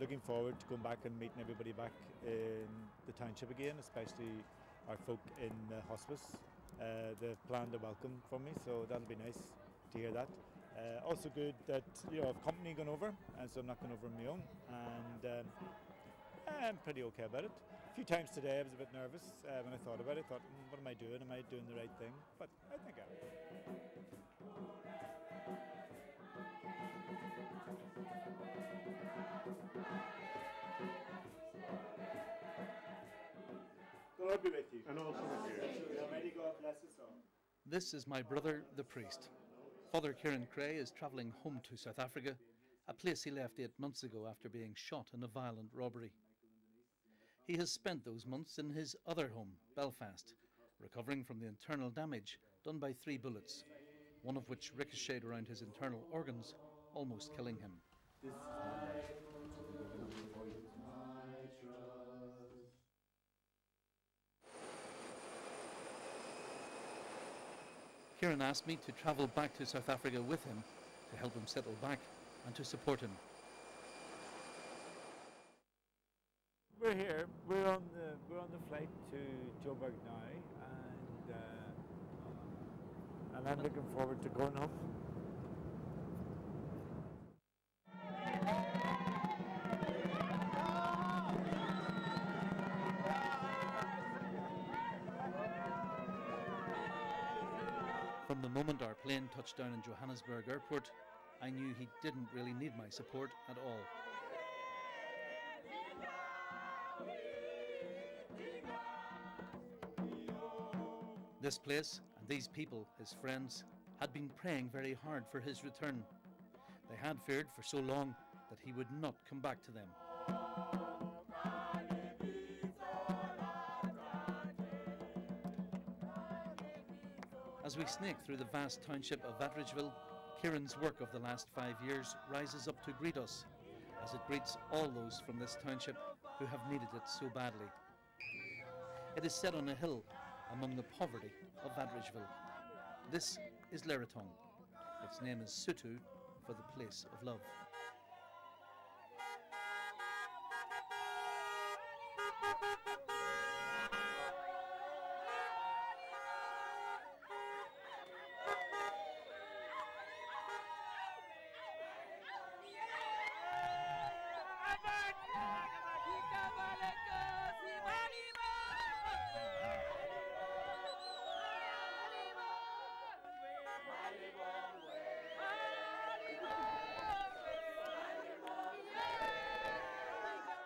looking forward to going back and meeting everybody back in the township again, especially our folk in the hospice. They've planned a welcome for me, so that'll be nice to hear that. Also good that I've company going over, and so I'm not going over on my own, and I'm pretty okay about it. A few times today I was a bit nervous when I thought about it. I thought, what am I doing? Am I doing the right thing? But I think I am. The Lord be with you. And also with you. Almighty God bless us all. This is my brother, the priest. Father Kieran Cray is travelling home to South Africa, a place he left 8 months ago after being shot in a violent robbery. He has spent those months in his other home, Belfast, recovering from the internal damage done by 3 bullets, one of which ricocheted around his internal organs, almost killing him. Kieran asked me to travel back to South Africa with him to help him settle back and to support him. We're here. We're on the flight to Joburg now, and I'm looking forward to going home. From the moment our plane touched down in Johannesburg Airport, I knew he didn't really need my support at all. This place and these people, his friends, had been praying very hard for his return. They had feared for so long that he would not come back to them. As we snake through the vast township of Atteridgeville, Kieran's work of the last 5 years rises up to greet us, as it greets all those from this township who have needed it so badly. It is set on a hill among the poverty of Atteridgeville. This is LERATONG. Its name is Sutu for the place of love.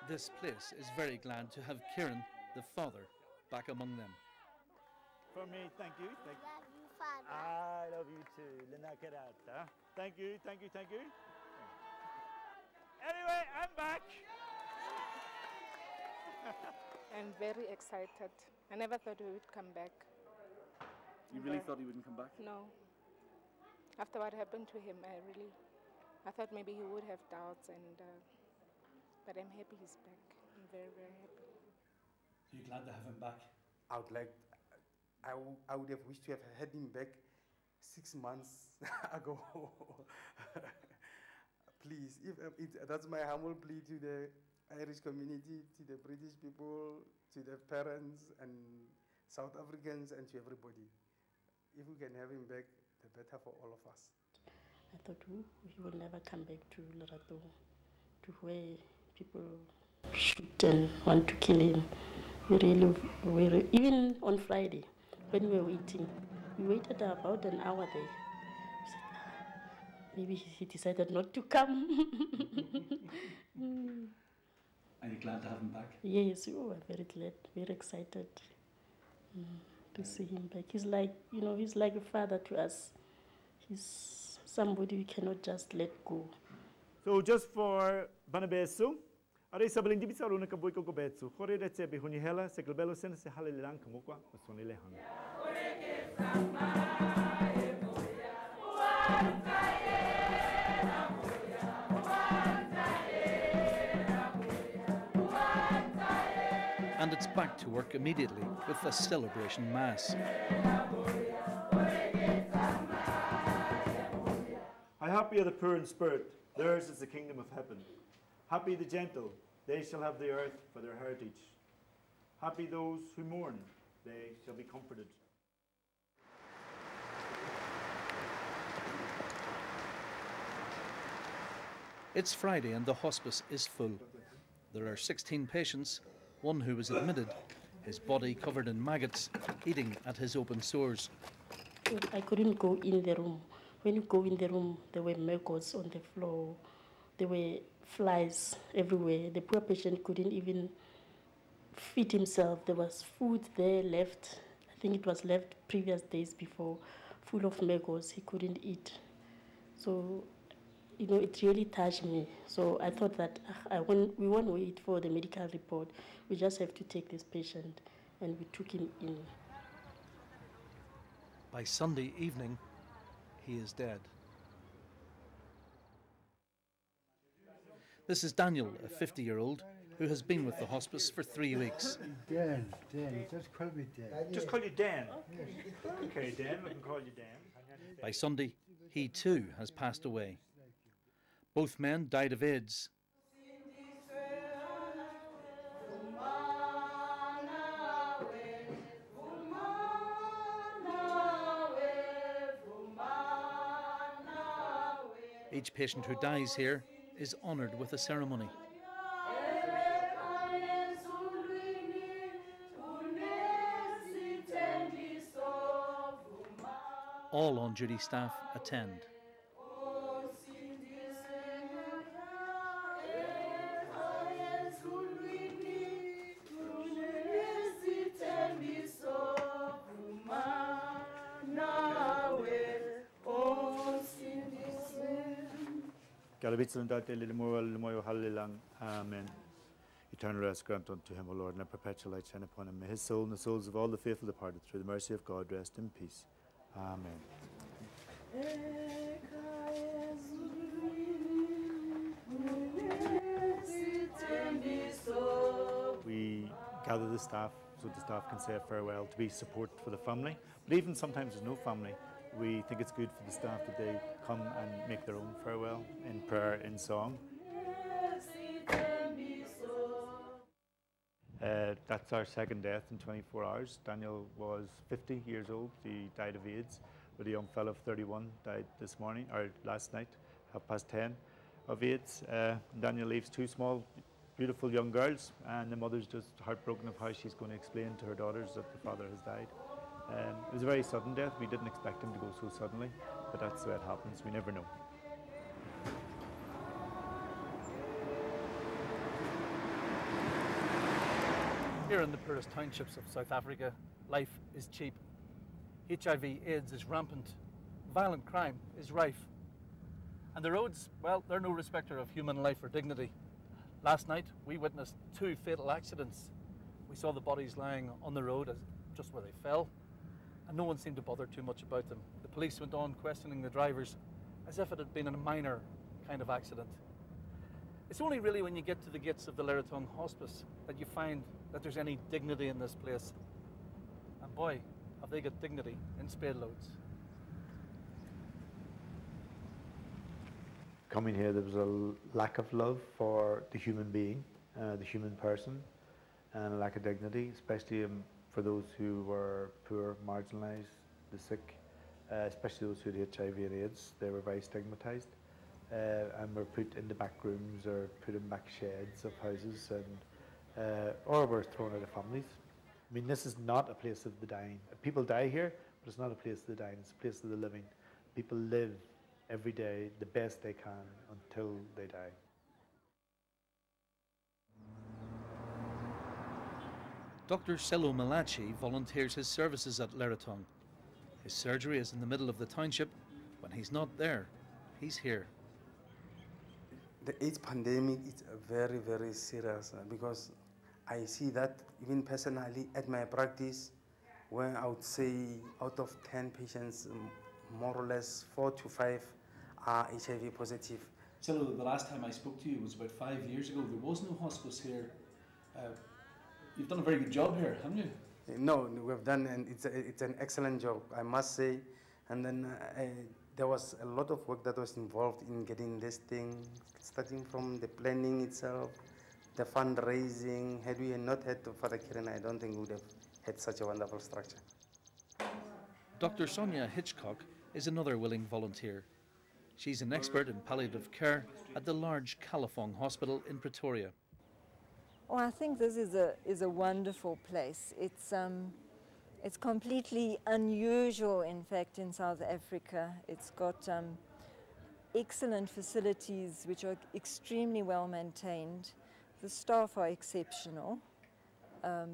This place is very glad to have Kieran, the father, back among them. For me, thank you. Thank you. Love you, Father. I love you too. Linakarata. Thank you, thank you, thank you. Anyway, I'm back. I'm very excited. I never thought he would come back. You really thought he wouldn't come back? No. After what happened to him, I thought maybe he would have doubts, but I'm happy he's back. I'm very, very happy. So you're glad to have him back? I would have wished to have had him back 6 months ago. Please, that's my humble plea to the Irish community, to the British people, to the parents and South Africans and to everybody. If we can have him back, the better for all of us. I thought he will never come back to LERATONG, to where people shoot and want to kill him. Even on Friday, when we were waiting, we waited about an hour there. We said, maybe he decided not to come. Are you glad to have him back? Yes, we were very glad, very excited to see him back. He's like, he's like a father to us. He's somebody we cannot just let go. So just for Banabesu, are sabling di bisa runa kaboy ko betsu. Khore retse be huni hela se globelo sen se halilang kamukwa masoni lehang. And it's back to work immediately with a celebration mass. How happy are the poor in spirit? Theirs is the kingdom of heaven. Happy the gentle, they shall have the earth for their heritage. Happy those who mourn, they shall be comforted. It's Friday and the hospice is full. There are 16 patients, one who was admitted, his body covered in maggots, eating at his open sores. I couldn't go in the room. When you go in the room, there were maggots on the floor. There were flies everywhere. The poor patient couldn't even feed himself. There was food there left. I think it was left previous days before, full of maggots. He couldn't eat. So, you know, it really touched me. So I thought that we won't wait for the medical report. We just have to take this patient, and we took him in. By Sunday evening, he is dead. This is Daniel, a 50-year-old, who has been with the hospice for 3 weeks. Dan, just call me Dan. Just call you Dan. Okay, Dan, we can call you Dan. By Sunday, he too has passed away. Both men died of AIDS. Each patient who dies here is honoured with a ceremony. All on-duty staff attend. Amen. Eternal rest grant unto him, O Lord, and a perpetual light shine upon him. May his soul and the souls of all the faithful departed through the mercy of God rest in peace. Amen. We gather the staff so the staff can say a farewell to be support for the family. But even sometimes there's no family, we think it's good for the staff that they come and make their own farewell in prayer, in song. That's our second death in 24 hours. Daniel was 50 years old. He died of AIDS, but a young fellow of 31 died this morning, or last night, 10:30, of AIDS. Daniel leaves two small, beautiful young girls, and the mother's just heartbroken of how she's going to explain to her daughters that the father has died. It was a very sudden death. We didn't expect him to go so suddenly, but that's the way it happens. We never know. Here in the poorest townships of South Africa, life is cheap. HIV/AIDS is rampant. Violent crime is rife. And the roads, well, they're no respecter of human life or dignity. Last night, we witnessed 2 fatal accidents. We saw the bodies lying on the road just where they fell, and no one seemed to bother too much about them. The police went on questioning the drivers as if it had been a minor kind of accident. It's only really when you get to the gates of the LERATONG hospice that you find that there's any dignity in this place. And boy, have they got dignity in spade loads. Coming here, there was a lack of love for the human being, the human person, and a lack of dignity, especially for those who were poor, marginalised, the sick, especially those who had HIV and AIDS. They were very stigmatised and were put in the back rooms or put in back sheds of houses, and or were thrown out of families. I mean, this is not a place of the dying. People die here, but it's not a place of the dying, it's a place of the living. People live every day the best they can until they die. Dr. Selo Malachi volunteers his services at LERATONG. His surgery is in the middle of the township. When he's not there, he's here. The AIDS pandemic is very, very serious because I see that even personally at my practice, where I would say out of 10 patients, more or less 4 to 5 are HIV positive. Selo, the last time I spoke to you was about 5 years ago. There was no hospice here. You've done a very good job here, haven't you? No, we've done, and it's an excellent job, I must say. And then there was a lot of work that was involved in getting this thing, starting from the planning itself, the fundraising. Had we not had Father Kiran, I don't think we would have had such a wonderful structure. Dr. SONIA HITCHCOCK is another willing volunteer. She's an expert in palliative care at the large Califong Hospital in Pretoria. Oh, I think this is a wonderful place. It's completely unusual, in fact, in South Africa. It's got excellent facilities which are extremely well maintained. The staff are exceptional.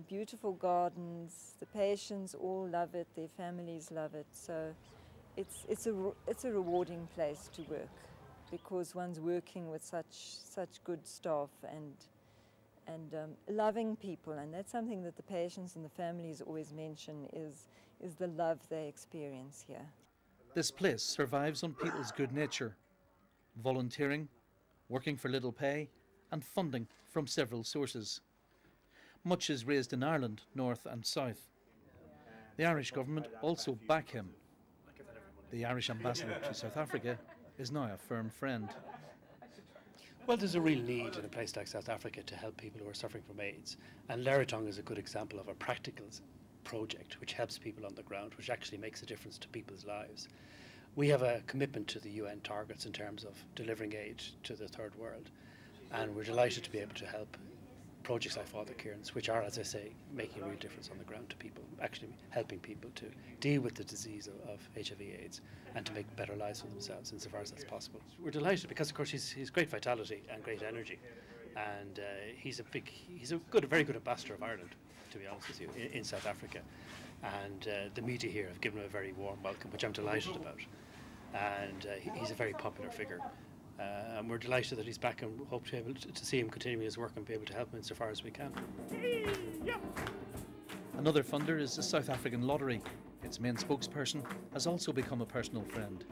Beautiful gardens. The patients all love it. Their families love it. So it's a rewarding place to work because one's working with such good staff and loving people, and that's something that the patients and the families always mention is the love they experience here. This place survives on people's good nature, volunteering, working for little pay, and funding from several sources. Much is raised in Ireland, north and south. The Irish government also back him. The Irish ambassador to South Africa is now a firm friend. Well, there's a real need in a place like South Africa to help people who are suffering from AIDS. And LERATONG is a good example of a practical project which helps people on the ground, which actually makes a difference to people's lives. We have a commitment to the UN targets in terms of delivering aid to the third world. And we're delighted to be able to help projects like Father Kieran's, which are, as I say, making a real difference on the ground to people, actually helping people to deal with the disease of HIV/AIDS and to make better lives for themselves insofar as that's possible. We're delighted because, of course, he's great vitality and great energy, and he's a very good ambassador of Ireland, to be honest with you, in South Africa, and the media here have given him a very warm welcome, which I'm delighted about, and he's a very popular figure. And we're delighted that he's back and hope to be able to see him continuing his work and be able to help him insofar as we can. Another funder is the South African Lottery. Its main spokesperson has also become a personal friend.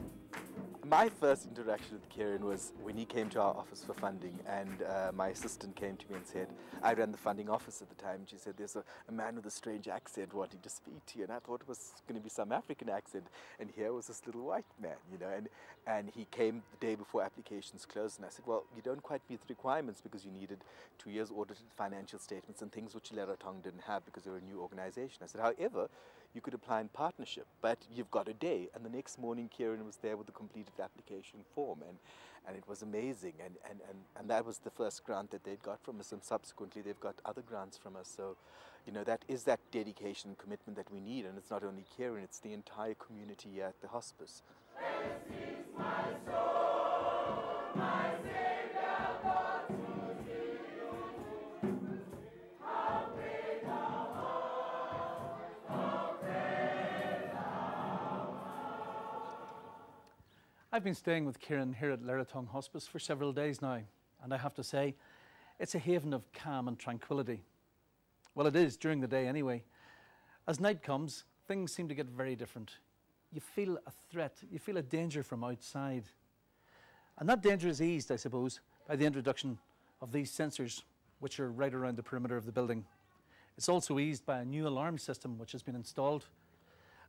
My first interaction with Kieran was when he came to our office for funding, and my assistant came to me and said, I ran the funding office at the time, she said, there's a man with a strange accent wanting to speak to you, and I thought it was going to be some African accent, and here was this little white man, you know, and he came the day before applications closed, and I said, well, you don't quite meet the requirements because you needed 2 years audited financial statements and things which LERATONG didn't have because they were a new organization. I said, however, you could apply in partnership, but you've got a day. And the next morning, Kieran was there with the completed application form, and it was amazing. And that was the first grant that they'd got from us, and subsequently they've got other grants from us. So, you know, that is that dedication and commitment that we need, and it's not only Kieran, it's the entire community at the hospice. I've been staying with Kieran here at LERATONG Hospice for several days now, and I have to say, it's a haven of calm and tranquility. Well, it is during the day anyway. As night comes, things seem to get very different. You feel a threat, you feel a danger from outside. And that danger is eased, I suppose, by the introduction of these sensors, which are right around the perimeter of the building. It's also eased by a new alarm system which has been installed,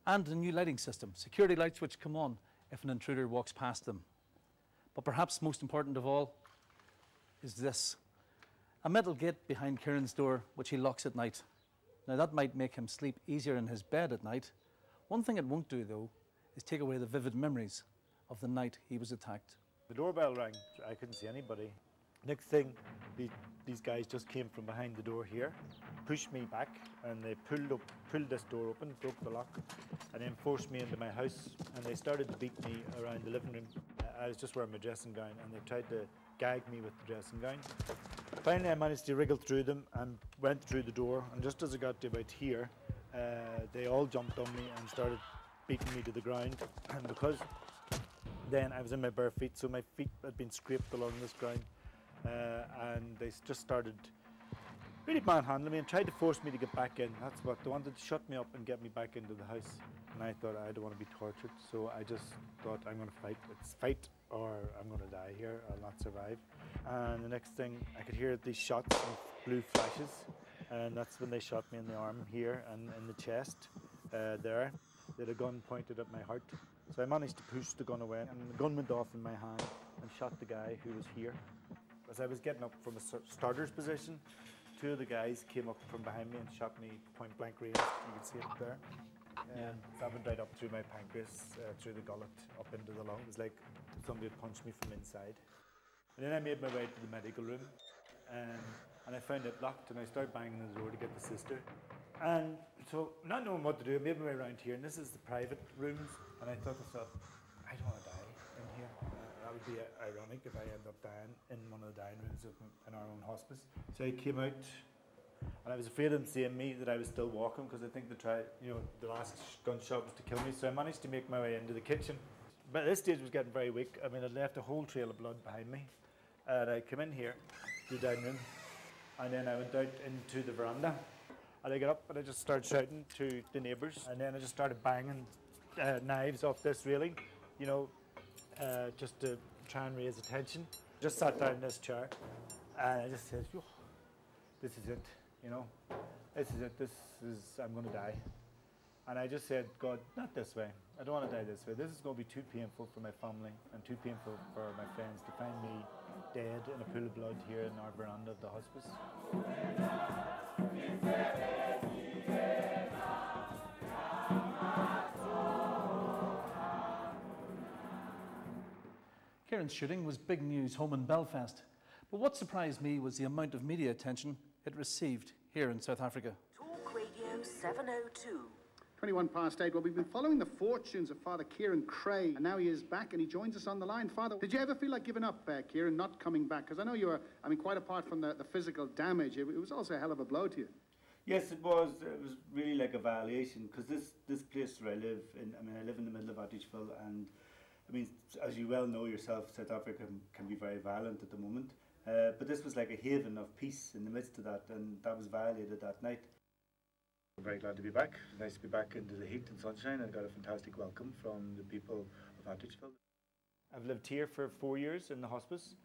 and a new lighting system, security lights which come on if an intruder walks past them. But perhaps most important of all is this: a metal gate behind Kieran's door which he locks at night. Now that might make him sleep easier in his bed at night. One thing it won't do though is take away the vivid memories of the night he was attacked. The doorbell rang, I couldn't see anybody. Next thing, these guys just came from behind the door here, pushed me back, and they pulled this door open, broke the lock, and then forced me into my house, and they started to beat me around the living room. I was just wearing my dressing gown, and they tried to gag me with the dressing gown. Finally, I managed to wriggle through them and went through the door, and just as I got to about here, they all jumped on me and started beating me to the ground, and because then I was in my bare feet, so my feet had been scraped along this ground, and they just started really manhandling me and tried to force me to get back in. That's what they wanted, to shut me up and get me back into the house. And I thought, I don't want to be tortured, so I just thought, I'm going to fight. It's fight or I'm going to die here, I'll not survive. And the next thing, I could hear these shots of blue flashes, and that's when they shot me in the arm here and in the chest there. They had a gun pointed at my heart, So I managed to push the gun away, and the gun went off in my hand and shot the guy who was here. As I was getting up from a starter's position, two of the guys came up from behind me and shot me point blank range. You can see it up there. That went right up through my pancreas, through the gullet, up into the lung. It was like somebody had punched me from inside. And then I made my way to the medical room, and I found it locked, and I started banging on the door to get the sister. And so, not knowing what to do, I made my way around here, and this is the private rooms, and I thought to myself, I don't want to die in here. That would be ironic if I end up dying in one of the dying rooms in our own hospice. So I came out, and I was afraid of them seeing me, that I was still walking, because I think they tried, the last gunshot was to kill me. So I managed to make my way into the kitchen. But at this stage, I was getting very weak. I mean, I'd left a whole trail of blood behind me. And I came in here, to the dining room, and then I went out into the veranda. And I got up and I just started shouting to the neighbours. And then I just started banging knives off this railing, just to try and raise attention. Just sat down in this chair, and I just said, oh, this is it, this is it, I'm going to die. And I just said, God, not this way. I don't want to die this way. This is going to be too painful for my family and too painful for my friends to find me dead in a pool of blood here in our veranda of the hospice. Kieran's shooting was big news home in Belfast. But what surprised me was the amount of media attention it received here in South Africa. Talk Radio 702. 21 past 8. Well, we've been following the fortunes of Father Kieran Cray, and now he is back and he joins us on the line. Father, did you ever feel like giving up, Kieran, not coming back? Because I know you were, quite apart from the physical damage, it was also a hell of a blow to you. Yes, it was. It was really like a violation, because this place where I live, I live in the middle of Atteridgeville, and as you well know yourself, South Africa can be very violent at the moment. But this was like a haven of peace in the midst of that, and that was violated that night. I'm very glad to be back. Nice to be back into the heat and sunshine. I got a fantastic welcome from the people of Atteridgeville. I've lived here for 4 years in the hospice,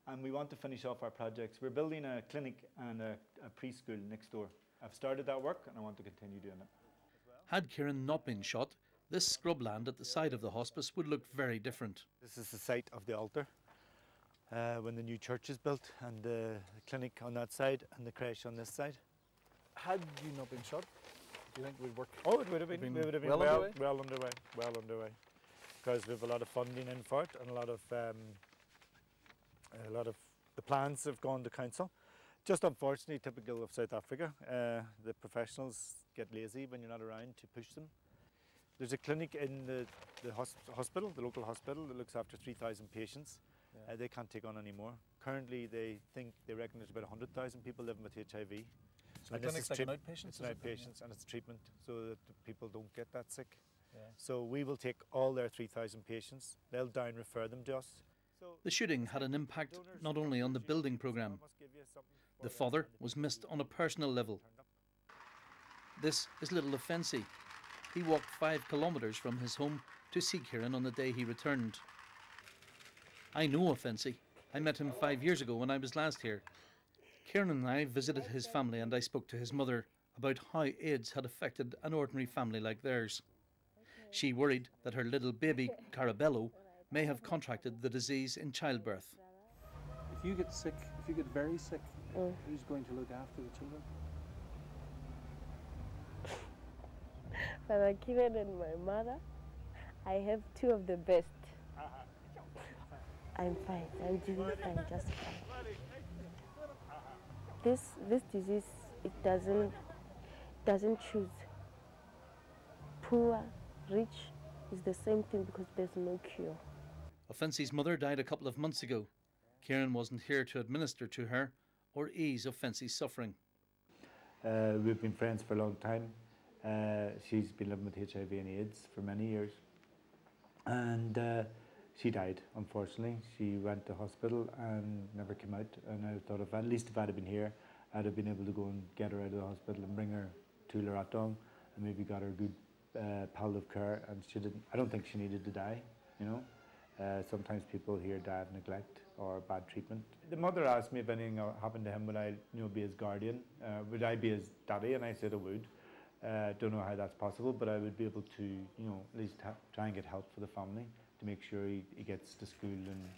and we want to finish off our projects. We're building a clinic and a preschool next door. I've started that work, and I want to continue doing it. Had Kieran not been shot, this scrubland at the side of the hospice would look very different. This is the site of the altar when the new church is built, and the clinic on that side and the creche on this side. Had you not been shot, do you think we'd work? Oh, it would have been. It would have been well underway. Because we have a lot of funding in for it, and a lot of the plans have gone to council. Just unfortunately, typical of South Africa, the professionals get lazy when you're not around to push them. There's a clinic in the hospital, the local hospital, that looks after 3,000 patients. Yeah. They can't take on any more. Currently, they reckon there's about 100,000 people living with HIV. So the clinic's like an outpatient? It's an outpatient, and it's treatment, so that the people don't get that sick. Yeah. So we will take all their 3,000 patients. They'll down refer them to us. The shooting had an impact not only on the building programme. The father was missed on a personal level. This is little OFFENSI'S. He walked 5 kilometres from his home to see Kieran on the day he returned. I know OFFENSI'S. I met him 5 years ago when I was last here. Kieran and I visited his family, and I spoke to his mother about how AIDS had affected an ordinary family like theirs. She worried that her little baby, Carabello, may have contracted the disease in childbirth. If you get sick, if you get very sick, who's going to look after the children? Father Kieran and my mother, I have 2 of the best. I'm fine, I'm doing fine, just fine. This disease, it doesn't choose. Poor, rich, is the same thing because there's no cure. OFFENSI'S mother died a couple of months ago. Kieran wasn't here to administer to her or ease OFFENSI'S suffering. We've been friends for a long time. She's been living with HIV and AIDS for many years. And she died, unfortunately. She went to hospital and never came out. And I thought, at least if I'd have been here, I'd have been able to go and get her out of the hospital and bring her to LERATONG and maybe got her good palliative care. And she didn't. I don't think she needed to die, Sometimes people here die of neglect or bad treatment. The mother asked me if anything happened to him, would I be his guardian? Would I be his daddy? And I said I would. Don't know how that's possible, but I would be able to, you know, at least try and get help for the family to make sure he gets to school and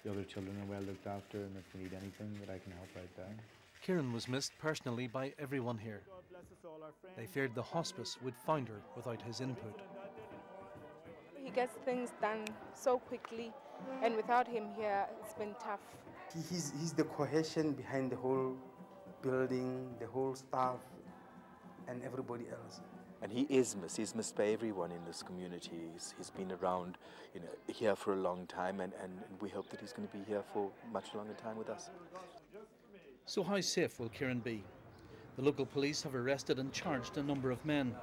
the other children are well looked after, and if they need anything that I can help out there. Kieran was missed personally by everyone here. They feared the hospice would find her without his input. He gets things done so quickly, and without him here, it's been tough. He's the cohesion behind the whole building, the whole staff, and everybody else. And he is missed. He's missed by everyone in this community. He's been around, you know, here for a long time, and we hope that he's going to be here for much longer time with us. So how safe will Kieran be? The local police have arrested and charged a number of men.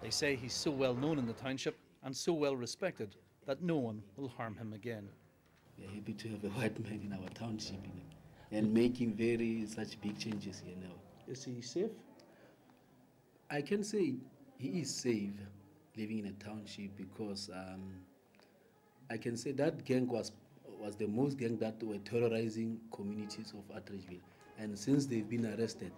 They say he's so well known in the township and so well respected that no one will harm him again. We are happy to have a white man in our township, you know, and making such big changes here now. Is he safe? I can say he is safe living in a township because I can say that gang was the most gang that were terrorizing communities of Atteridgeville. And since they've been arrested,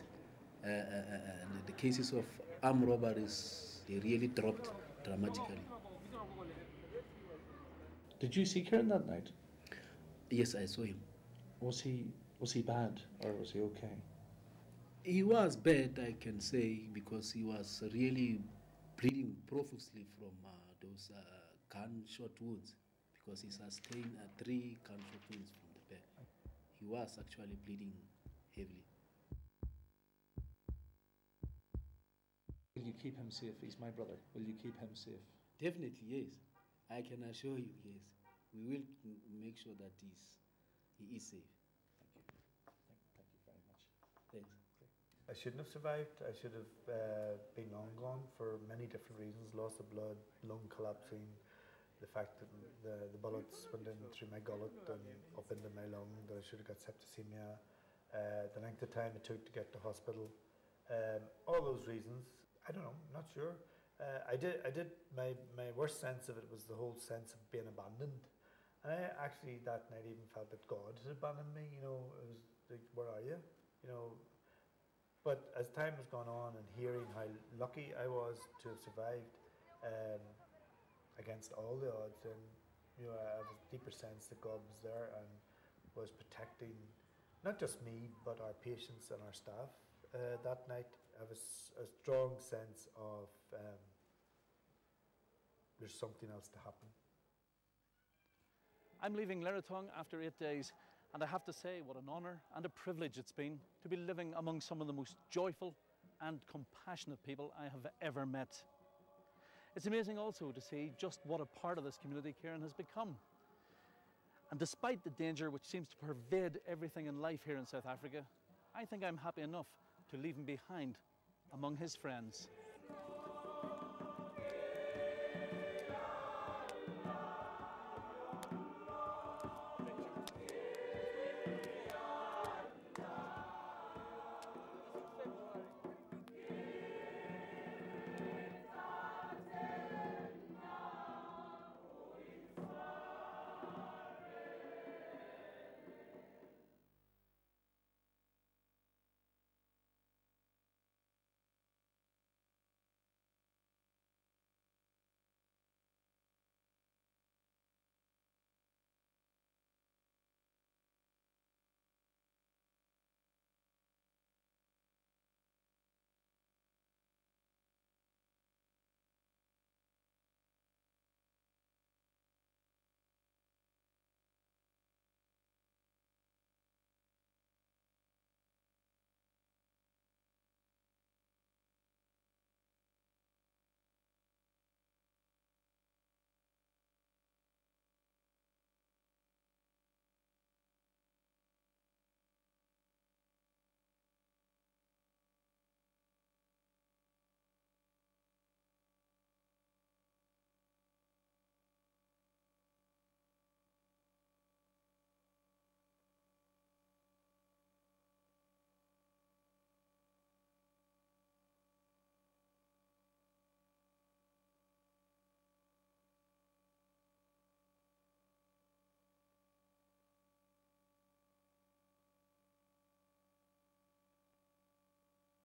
the cases of armed robberies, they really dropped dramatically. Did you see Kieran that night? Yes, I saw him. Was he bad or was he okay? He was bad, I can say, because he was really bleeding profusely from those gunshot wounds, because he sustained 3 gunshot wounds from the back. He was actually bleeding heavily. Will you keep him safe? He's my brother. Will you keep him safe? Definitely, yes. I can assure you, yes. We will make sure that he is safe. Thank you very much. Thanks. I shouldn't have survived. I should have been long gone for many different reasons. Loss of blood, lung collapsing, the fact that the bullets went in through my gullet and up into my lung, that I should have got septicemia, the length of time it took to get to hospital. All those reasons, I don't know, not sure. I did my worst sense of it was the whole sense of being abandoned. And I actually that night even felt that God had abandoned me, you know. It was like, where are you? You know. But as time has gone on and hearing how lucky I was to have survived against all the odds, and you know, I have a deeper sense that God was there and was protecting not just me but our patients and our staff. That night I have a strong sense of there's something else to happen. I'm leaving Leratong after 8 days, and I have to say what an honour and a privilege it's been to be living among some of the most joyful and compassionate people I have ever met. It's amazing also to see just what a part of this community Kieran has become. And despite the danger which seems to pervade everything in life here in South Africa, I think I'm happy enough to leave him behind among his friends.